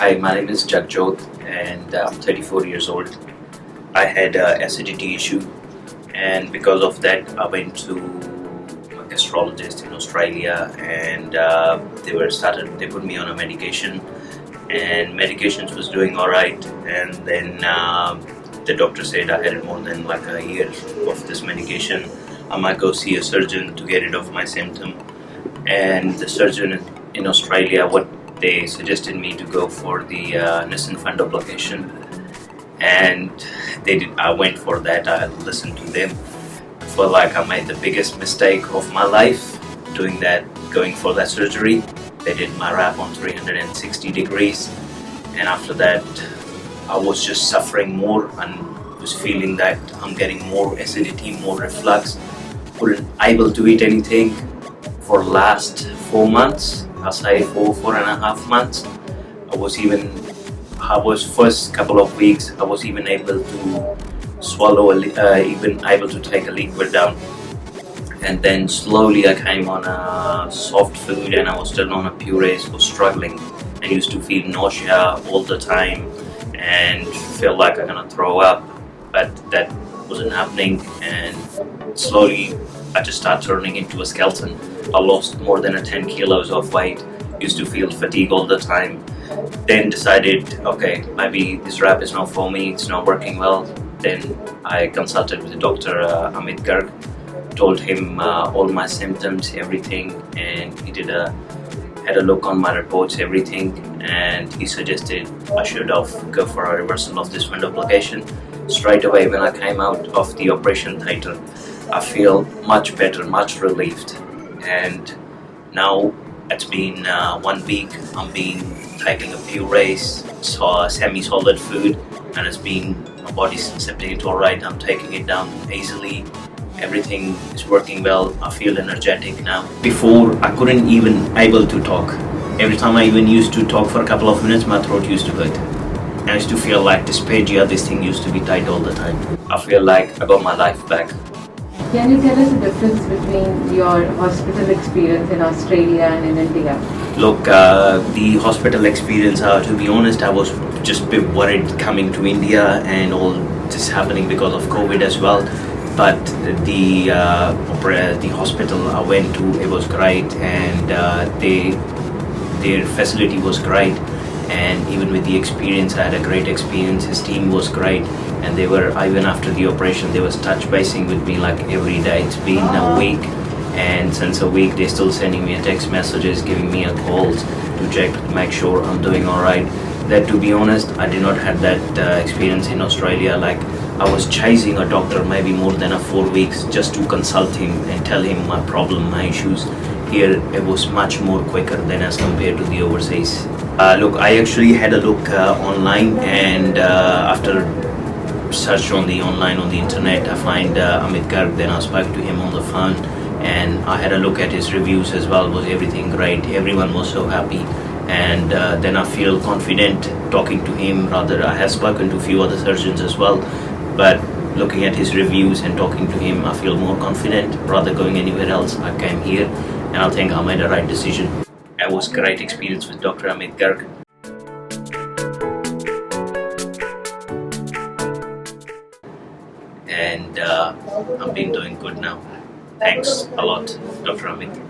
Hi, my name is Jagjot and I'm 34 years old. I had an acidity issue, and because of that I went to a gastrologist in Australia, and they put me on a medication, and medications was doing alright, and then the doctor said I had more than like a year of this medication. I might go see a surgeon to get rid of my symptom, and the surgeon in Australia, what they suggested me to go for the nascent fundoplication, and I went for that. I listened to them. I felt like I made the biggest mistake of my life doing that, going for that surgery. They did my wrap on 360 degrees, and after that I was just suffering more and was feeling that I'm getting more acidity, more reflux. Couldn't able to eat anything for last 4 months. I'll say 4.5 months. I was first couple of weeks I was even able to swallow, even able to take a liquid down, and then slowly I came on a soft food, and I was still on a purees, was struggling and used to feel nausea all the time and felt like I'm gonna throw up, but that wasn't happening, and slowly I just started turning into a skeleton. I lost more than 10 kilos of weight, used to feel fatigue all the time. Then decided, okay, maybe this wrap is not for me, it's not working well. Then I consulted with Dr Amit Garg, told him all my symptoms, everything, and he had a look on my reports, everything, and he suggested I should go for a reversal of this fundoplication. Straight away when I came out of the operation theatre, I feel much better, much relieved, and now it's been 1 week. I'm been taking a purees, so semi-solid food, and my body's accepting it alright. I'm taking it down easily. Everything is working well. I feel energetic now. Before I couldn't even able to talk. Every time I even used to talk for a couple of minutes, my throat used to hurt. I used to feel like dysphagia, this thing used to be tight all the time. I feel like I got my life back. Can you tell us the difference between your hospital experience in Australia and in India? Look, the hospital experience, to be honest, I was just a bit worried coming to India and all this happening because of COVID as well. But the hospital I went to, it was great, and their facility was great. And even with the experience, I had a great experience. His team was great, and they were, even after the operation, they was touch basing with me like every day. It's been a week, and since a week they're still sending me a text messages, giving me a calls to check, to make sure I'm doing alright. That, to be honest, I did not have that experience in Australia. Like, I was chasing a doctor maybe more than 4 weeks just to consult him and tell him my problem, my issues. Here it was much more quicker than as compared to the overseas. Look, I actually had a look online, and after search on the internet, I find Amit Garg. Then I spoke to him on the phone, and I had a look at his reviews as well. Was everything great? Everyone was so happy, and then I feel confident talking to him. Rather, I have spoken to a few other surgeons as well, but looking at his reviews and talking to him, I feel more confident. Rather going anywhere else, I came here, and I think I made the right decision. It was a great experience with Dr. Amit Garg. And I've been doing good now. Thanks a lot, Dr. Amit.